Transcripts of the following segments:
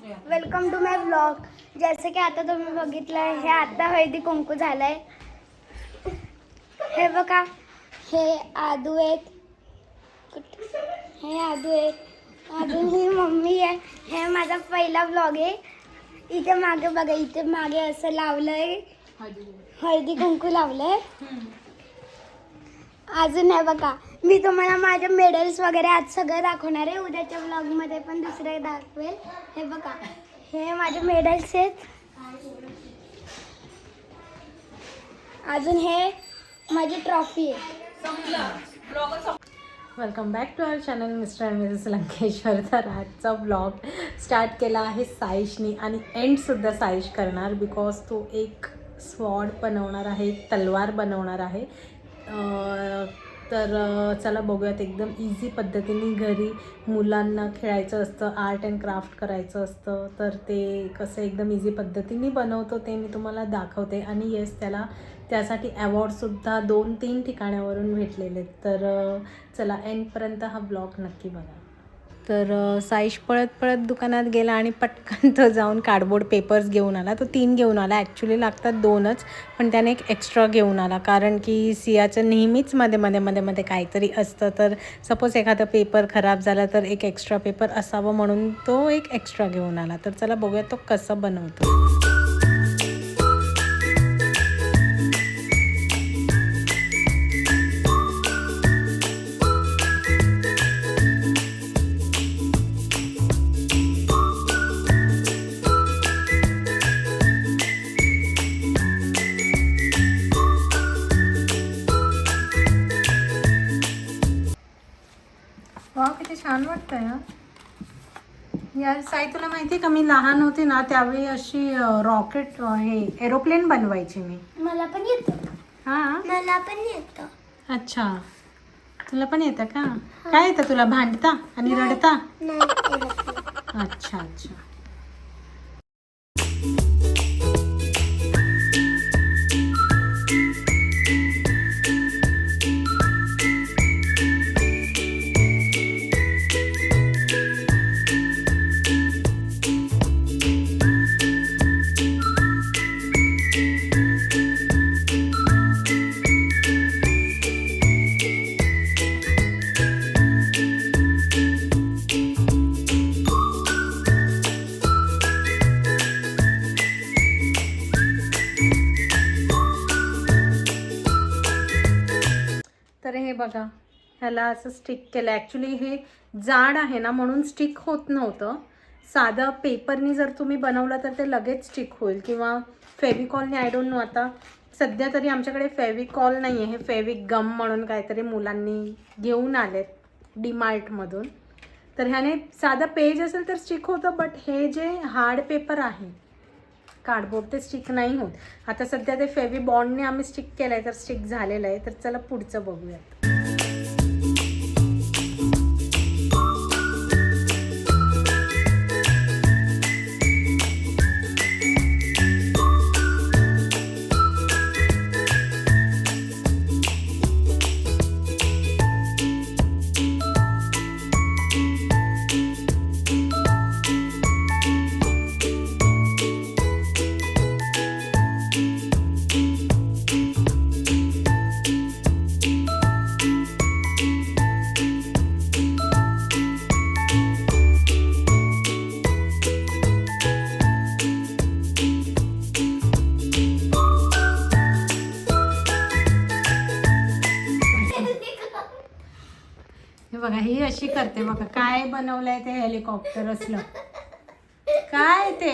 Welcome to my blog. जसं की आता तुम्ही बघितलंय, हे आता हळदी कुंकू झालंय. हे बघा, हे आदू आहेत, हे आदू आहेत, अजून ही मम्मी आहे. हे माझा पहिला ब्लॉग आहे. इथे मागे बघा, इथे मागे असं लावलंय, हळदी कुंकू लावलंय. अजून आहे बघा, मी तुम्हाला माझे मेडल्स वगैरे आज सगळं दाखवणार आहे. उद्याच्या ब्लॉगमध्ये पण दुसरे दाखवेल. हे बघा, हे माझे मेडल्स आहेत. अजून हे माझी ट्रॉफी आहे. Welcome back to our channel mister and missus Lankeshwar. तर आजचा ब्लॉग स्टार्ट केला आहे साईशनी आणि एंडसुद्धा साईश करणार, बिकॉज तो एक स्वॉर्ड बनवणार आहे, तलवार बनवणार आहे. तर चला बघूयात. एकदम इझी पद्धतीने घरी मुलांना खेळायचं असतं, आर्ट अँड क्राफ्ट करायचं असतं, तर ते कसं एकदम इझी पद्धतीने बनवतो ते मी तुम्हाला दाखवते. आणि येस, त्यासाठी अवॉर्डसुद्धा 2-3 ठिकाणावरून भेटलेले. तर चला एंडपर्यंत हा ब्लॉग नक्की बघा. तर साईश पळत पळत दुकानात गेला आणि पटकन तो जाऊन कार्डबोर्ड पेपर्स घेऊन आला. तो 3 घेऊन आला, ॲक्च्युली लागतात 2च, पण त्याने एक एक्स्ट्रा घेऊन आला, कारण की सियाचं नेहमीच मध्ये काहीतरी असतं. तर सपोज एखादा पेपर खराब झाला तर एक एक्स्ट्रा पेपर असावं म्हणून तो एक एक्स्ट्रा घेऊन आला. तर चला बघूया तो कसं बनवतो. वा, किती छान वाटतंय हा. यार साई, तुला माहिती आहे का, मी लहान होते ना त्यावेळी अशी रॉकेट, हे एरोप्लेन बनवायची मी. मला पण येतं. हां, मला पण येतं. अच्छा, तुला पण येतं का? काय येतं तुला? भांडता आणि रडता? अच्छा अच्छा. तर हे बघा, ह्याला असं स्टिक केलं. ॲक्च्युली हे जाड आहे ना, म्हणून स्टिक होत नव्हतं. साधं पेपरनी जर तुम्ही बनवलं तर ते लगेच स्टिक होईल, किंवा फेविकॉलने. आय डोंट नो, आता सध्या तरी आमच्याकडे फेविकॉल नाही आहे. हे फेविक गम म्हणून काहीतरी मुलांनी घेऊन आलेत डीमार्टमधून. तर ह्याने साधं पेज असेल तर स्टिक होतं, बट हे जे हार्ड पेपर आहे कार्डबोर्ड, ते स्टिक नाही होत. आता सध्या ते फेवी बॉन्डने आम्ही स्टिक केलं आहे, तर स्टिक झालेलं आहे. तर चला पुढचं बघूयात. हे बघा, ही अशी करते बघा. काय बनवलंय ते? हेलिकॉप्टर असलं. काय ते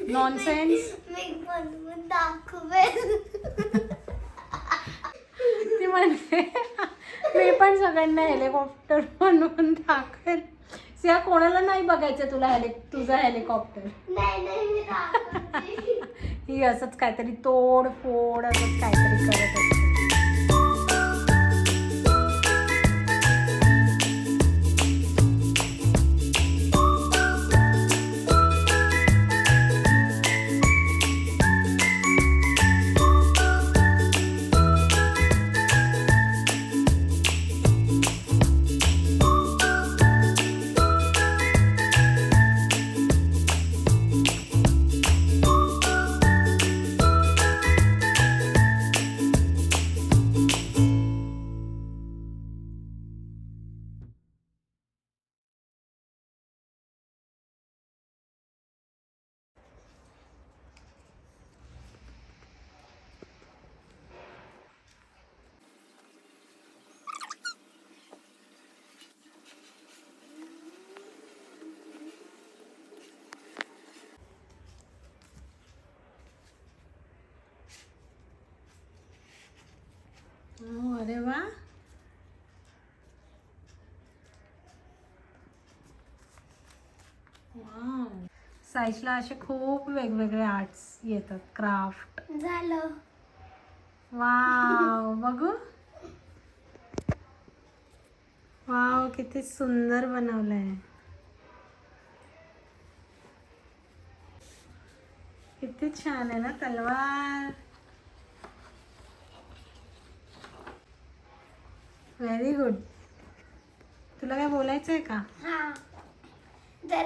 नॉनसेन्स. मी बनवून दाखवेल. ती म्हणते मी पण सगळ्यांना हेलिकॉप्टर बनवून दाखवेल. सिया, कोणाला नाही बघायचं तुला तुझा हेलिकॉप्टर. नाही मी दाखवते. ही असंच काहीतरी तोडफोड असंच काहीतरी करत असते. साईशला असे खूप वेगवेगळे आर्ट्स येतात, क्राफ्ट. झालं. वाव, बघू. वाव, किती सुंदर बनवलंय. किती छान आहे ना तलवार. Very good. तुला काय बोलायचं आहे का? हा, जर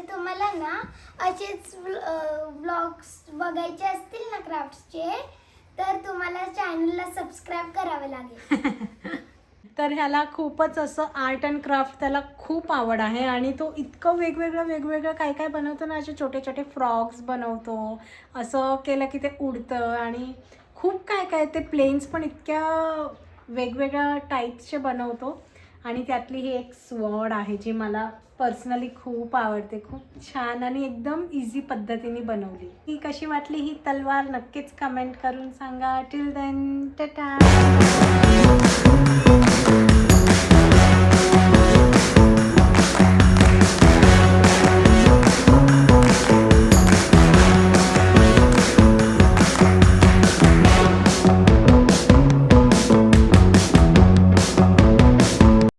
तुम्हाला ना असेच ब्लॉग्स बघायचे असतील ना क्राफ्ट्सचे, तर तुम्हाला चॅनलला सबस्क्राईब करावं लागेल. तर ह्याला खूपच असं आर्ट अँड क्राफ्ट, त्याला खूप आवड आहे आणि तो इतकं वेगवेगळं काय काय बनवतो ना. असे छोटे छोटे फ्रॉक्स बनवतो, असं केलं की ते उडतं आणि खूप काय काय. ते प्लेन्स पण इतक्या वेगवेगळ्या टाईप्सचे बनवतो आणि त्यातली ही एक स्वॉर्ड आहे जी मला पर्सनली खूप आवडते. खूप छान आणि एकदम इझी पद्धतीने बनवली. ही कशी वाटली ही तलवार नक्कीच कमेंट करून सांगा. Till then, Tata.